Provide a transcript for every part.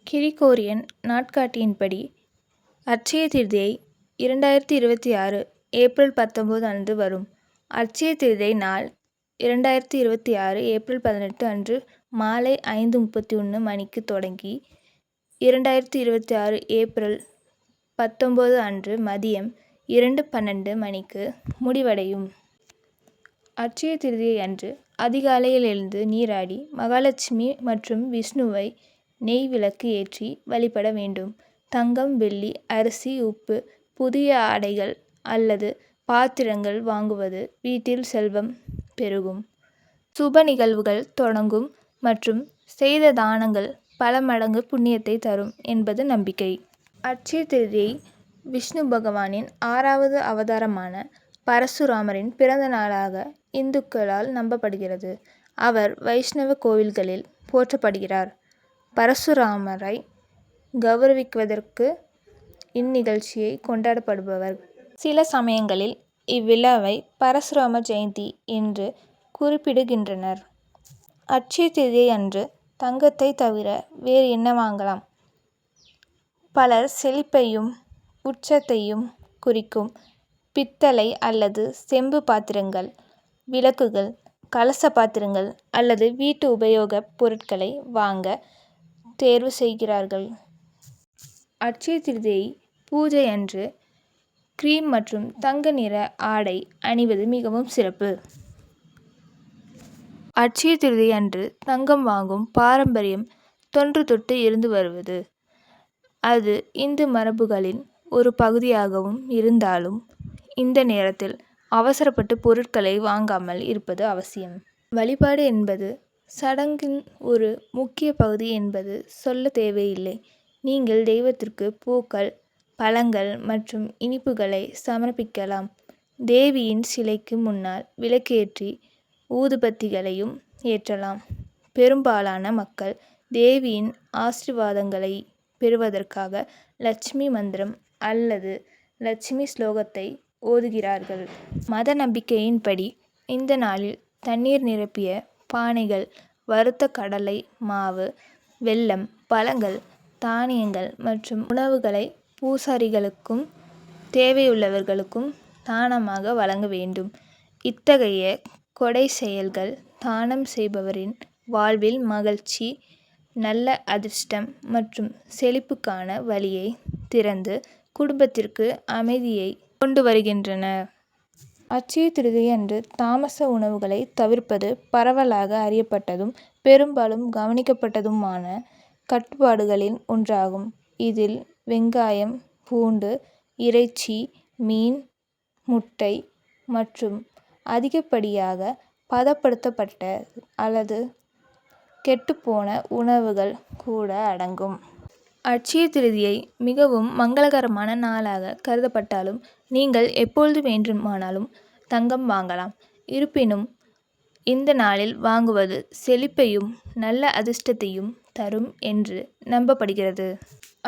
Gregorian நாட்காட்டியின்படி Akshaya Tritiya 2026 April 19 அன்று வரும். அட்சய திருதியை நாள் 2026 ஏப்ரல் 18 அன்று மாலை 5:31 மணிக்கு தொடங்கி 2026 ஏப்ரல் 19 அன்று மதியம் 2:12 மணிக்கு முடிவடையும். அட்சய திருதியை அன்று அதிகாலையில் எழுந்து நீராடி மகாலட்சுமி மற்றும் விஷ்ணுவை நெய் விளக்கு ஏற்றி வழிபட வேண்டும். தங்கம், வெள்ளி, அரிசி, உப்பு, புதிய ஆடைகள் அல்லது பாத்திரங்கள் வாங்குவது வீட்டில் செல்வம் பெருகும், சுப நிகழ்வுகள் தொடங்கும் மற்றும் செய்த தானங்கள் பல மடங்கு புண்ணியத்தை தரும் என்பது நம்பிக்கை. அட்சய திருதியை விஷ்ணு பகவானின் 6வது அவதாரமான பரசுராமரின் பிறந்த நாளாக இந்துக்களால் நம்பப்படுகிறது. அவர் வைஷ்ணவ கோவில்களில் போற்றப்படுகிறார். பரசுராமரை கௌரவிப்பதற்கு இந்நிகழ்ச்சியை கொண்டாடப்படுபவர். சில சமயங்களில் இவ்விழாவை பரசுராம ஜெயந்தி என்று குறிப்பிடுகின்றனர். அட்சய திருதியை அன்று தங்கத்தை தவிர வேறு என்ன வாங்கலாம்? பலர் செழிப்பையும் உற்சாகத்தையும் குறிக்கும் பித்தளை அல்லது செம்பு பாத்திரங்கள், விளக்குகள், கலச பாத்திரங்கள் அல்லது வீட்டு உபயோகப் பொருட்களை வாங்க தேர்வு செய்கிறார்கள். அட்சய திருதியை பூஜை அன்று கிரீம் மற்றும் தங்க நிற ஆடை அணிவது மிகவும் சிறப்பு. அட்சய திருதியை அன்று தங்கம் வாங்கும் பாரம்பரியம் தொன்று தொட்டு இருந்து வருவது. அது இந்து மரபுகளின் ஒரு பகுதியாகவும் இருந்தாலும் இந்த நேரத்தில் அவசரப்பட்டு பொருட்களை வாங்காமல் இருப்பது அவசியம். வழிபாடு என்பது சடங்கின் ஒரு முக்கிய பகுதி என்பது சொல்ல தேவையில்லை. நீங்கள் தெய்வத்திற்கு பூக்கள், பழங்கள் மற்றும் இனிப்புகளை சமர்ப்பிக்கலாம். தேவியின் சிலைக்கு முன்னால் விளக்கேற்றி ஊதுபத்திகளையும் ஏற்றலாம். பெரும்பாலான மக்கள் தேவியின் ஆசீர்வாதங்களை பெறுவதற்காக லட்சுமி மந்திரம் அல்லது லட்சுமி ஸ்லோகத்தை ஓதுகிறார்கள். மத நம்பிக்கையின்படி இந்த நாளில் தண்ணீர் நிரப்பிய பானைகள், வறுத்த கடலை மாவு, வெல்லம், பழங்கள், தானியங்கள் மற்றும் உணவுகளை பூசாரிகளுக்கும் தேவையுள்ளவர்களுக்கும் தானமாக வழங்க வேண்டும். இத்தகைய கொடை செயல்கள் தானம் செய்பவரின் வாழ்வில் மகிழ்ச்சி, நல்ல அதிர்ஷ்டம் மற்றும் செழிப்புக்கான வழியை திறந்து குடும்பத்திற்கு அமைதியை கொண்டு வருகின்றன. அட்சய திருதியை அன்று தாமச உணவுகளை தவிர்ப்பது பரவலாக அறியப்பட்டதும் பெரும்பாலும் கவனிக்கப்பட்டதுமான கட்டுப்பாடுகளில் ஒன்றாகும். இதில் வெங்காயம், பூண்டு, இறைச்சி, மீன், முட்டை மற்றும் அதிகப்படியாக பதப்படுத்தப்பட்ட அல்லது கெட்டுப்போன உணவுகள் கூட அடங்கும். அட்சய திருதியை மிகவும் மங்களகரமான நாளாக கருதப்பட்டாலும் நீங்கள் எப்பொழுது வேண்டுமானாலும் தங்கம் வாங்கலாம். இருப்பினும் இந்த நாளில் வாங்குவது செழிப்பையும் நல்ல அதிர்ஷ்டத்தையும் தரும் என்று நம்பப்படுகிறது.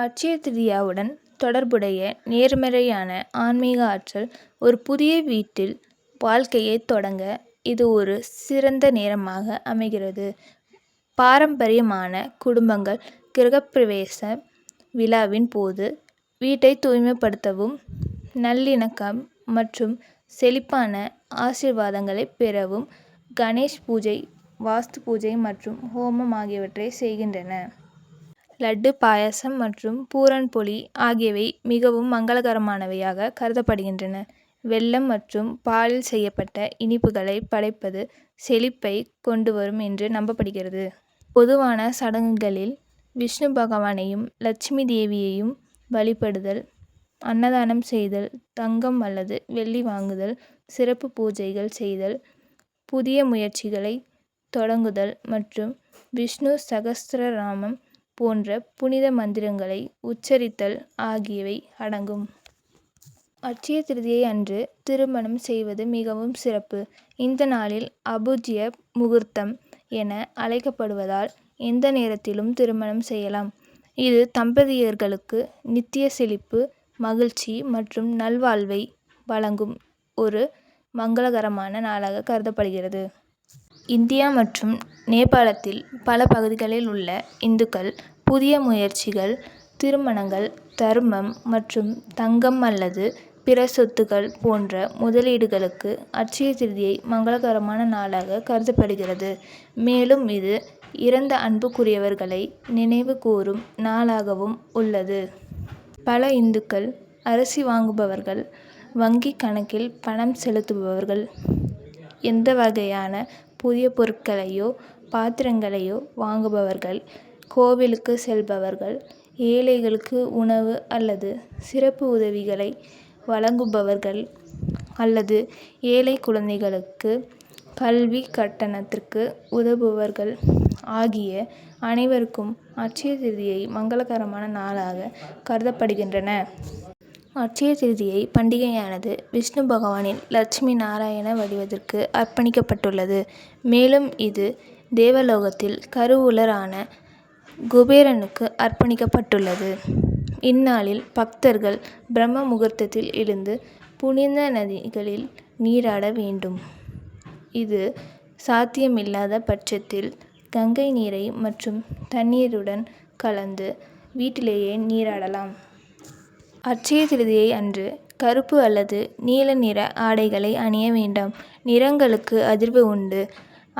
அட்சய திருதியாவுடன் தொடர்புடைய நேர்மறையான ஆன்மீக ஆற்றல் ஒரு புதிய வீட்டில் வாழ்க்கையை தொடங்க இது ஒரு சிறந்த நேரமாக அமைகிறது. பாரம்பரியமான குடும்பங்கள் கிரகப்பிரவேச விழாவின் போது வீட்டை தூய்மைப்படுத்தவும், நல்லிணக்கம் மற்றும் செழிப்பான ஆசீர்வாதங்களை பெறவும் கணேஷ் பூஜை, வாஸ்து பூஜை மற்றும் ஹோமம் ஆகியவற்றை செய்கின்றன. லட்டு, பாயாசம் மற்றும் பூரன் போலி ஆகியவை மிகவும் மங்களகரமானவையாக கருதப்படுகின்றன. வெல்லம் மற்றும் பாலில் செய்யப்பட்ட இனிப்புகளை படைப்பது செழிப்பை கொண்டு வரும் என்று நம்பப்படுகிறது. பொதுவான சடங்குகளில் விஷ்ணு பகவானையும் லட்சுமி தேவியையும் வழிபடுதல், அன்னதானம் செய்தல், தங்கம் அல்லது வெள்ளி வாங்குதல், சிறப்பு பூஜைகள் செய்தல், புதிய முயற்சிகளை தொடங்குதல் மற்றும் விஷ்ணு சகஸ்ரநாமம் போன்ற புனித மந்திரங்களை உச்சரித்தல் ஆகியவை அடங்கும். அட்சய திருதியை அன்று திருமணம் செய்வது மிகவும் சிறப்பு. இந்த நாளில் அபூஜ்ய முகூர்த்தம் என அழைக்கப்படுவதால் எந்த நேரத்திலும் திருமணம் செய்யலாம். இது தம்பதியர்களுக்கு நித்திய செழிப்பு, மகிழ்ச்சி மற்றும் நல்வாழ்வை வழங்கும் ஒரு மங்களகரமான நாளாக கருதப்படுகிறது. இந்தியா மற்றும் நேபாளத்தில் பல பகுதிகளில் உள்ள இந்துக்கள் புதிய முயற்சிகள், திருமணங்கள், தர்மம் மற்றும் தங்கம் அல்லது பிற சொத்துக்கள் போன்ற முதலீடுகளுக்கு அட்சய திருதியை மங்களகரமான நாளாக கருதப்படுகிறது. மேலும் இது இறந்த அன்புக்குரியவர்களை நினைவு கூரும் நாளாகவும் உள்ளது. பல இந்துக்கள் அரிசி வாங்குபவர்கள், வங்கி கணக்கில் பணம் செலுத்துபவர்கள், எந்த வகையான புதிய பொருட்களையோ பாத்திரங்களையோ வாங்குபவர்கள், கோவிலுக்கு செல்பவர்கள், ஏழைகளுக்கு உணவு அல்லது சிறப்பு உதவிகளை வழங்குபவர்கள் அல்லது ஏழை குழந்தைகளுக்கு கல்வி கட்டணத்திற்கு உதவுபவர்கள் ஆகிய அனைவருக்கும் அட்சய திருதியை மங்களகரமான நாளாக கருதப்படுகின்றன. அட்சய திருதியை பண்டிகையானது விஷ்ணு பகவானின் லட்சுமி நாராயண வடிவத்திற்கு அர்ப்பணிக்கப்பட்டுள்ளது. மேலும் இது தேவலோகத்தில் கருவூலரான குபேரனுக்கு அர்ப்பணிக்கப்பட்டுள்ளது. இந்நாளில் பக்தர்கள் பிரம்ம முகூர்த்தத்தில் எழுந்து புனித நதிகளில் நீராட வேண்டும். இது சாத்தியமில்லாத பட்சத்தில் கங்கை நீரை மற்றும் தண்ணீருடன் கலந்து வீட்டிலேயே நீராடலாம். அட்சய திருதியை அன்று கருப்பு அல்லது நீல நிற ஆடைகளை அணிய வேண்டாம். நிறங்களுக்கு அதிர்வு உண்டு.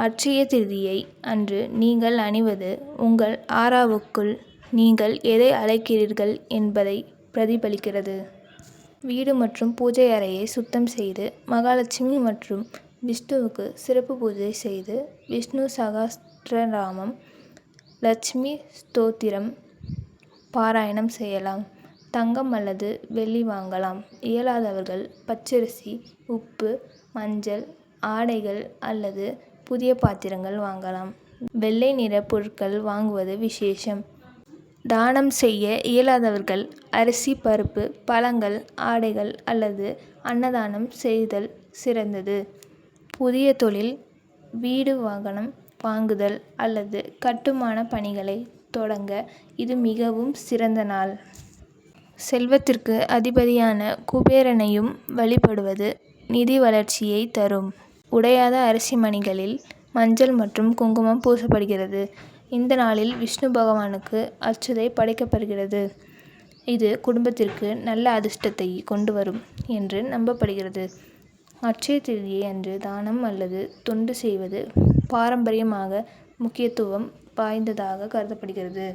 அட்சய திருதியை அன்று நீங்கள் அணிவது உங்கள் ஆறாவுக்குள் நீங்கள் எதை அழைக்கிறீர்கள் என்பதை பிரதிபலிக்கிறது. வீடு மற்றும் பூஜை அறையை சுத்தம் செய்து மகாலட்சுமி மற்றும் விஷ்ணுவுக்கு சிறப்பு பூஜை செய்து விஷ்ணு சகஸ்ரநாமம், லட்சுமி ஸ்தோத்திரம் பாராயணம் செய்யலாம். தங்கம் அல்லது வெள்ளி வாங்கலாம். இயலாதவர்கள் பச்சரிசி, உப்பு, மஞ்சள், ஆடைகள் அல்லது புதிய பாத்திரங்கள் வாங்கலாம். வெள்ளை நிற பொருட்கள் வாங்குவது விசேஷம். தானம் செய்ய இயலாதவர்கள் அரிசி, பருப்பு, பழங்கள், ஆடைகள் அல்லது அன்னதானம் செய்தல் சிறந்தது. புதிய தொழில், வீடு வாகனம் வாங்குதல் அல்லது கட்டுமான பணிகளை தொடங்க இது மிகவும் சிறந்த நாள். செல்வத்திற்கு அதிபதியான குபேரனையும் வழிபடுவது நிதி வளர்ச்சியை தரும். உடையாத அரிசி மணிகளில் மஞ்சள் மற்றும் குங்குமம் பூசப்படுகிறது. இந்த நாளில் விஷ்ணு பகவானுக்கு அட்சதை படைக்கப்படுகிறது. இது குடும்பத்திற்கு நல்ல அதிர்ஷ்டத்தை கொண்டு வரும் என்று நம்பப்படுகிறது. அட்சய திருதியை அன்று தானம் அல்லது தொண்டு செய்வது பாரம்பரியமாக முக்கியத்துவம் வாய்ந்ததாக கருதப்படுகிறது.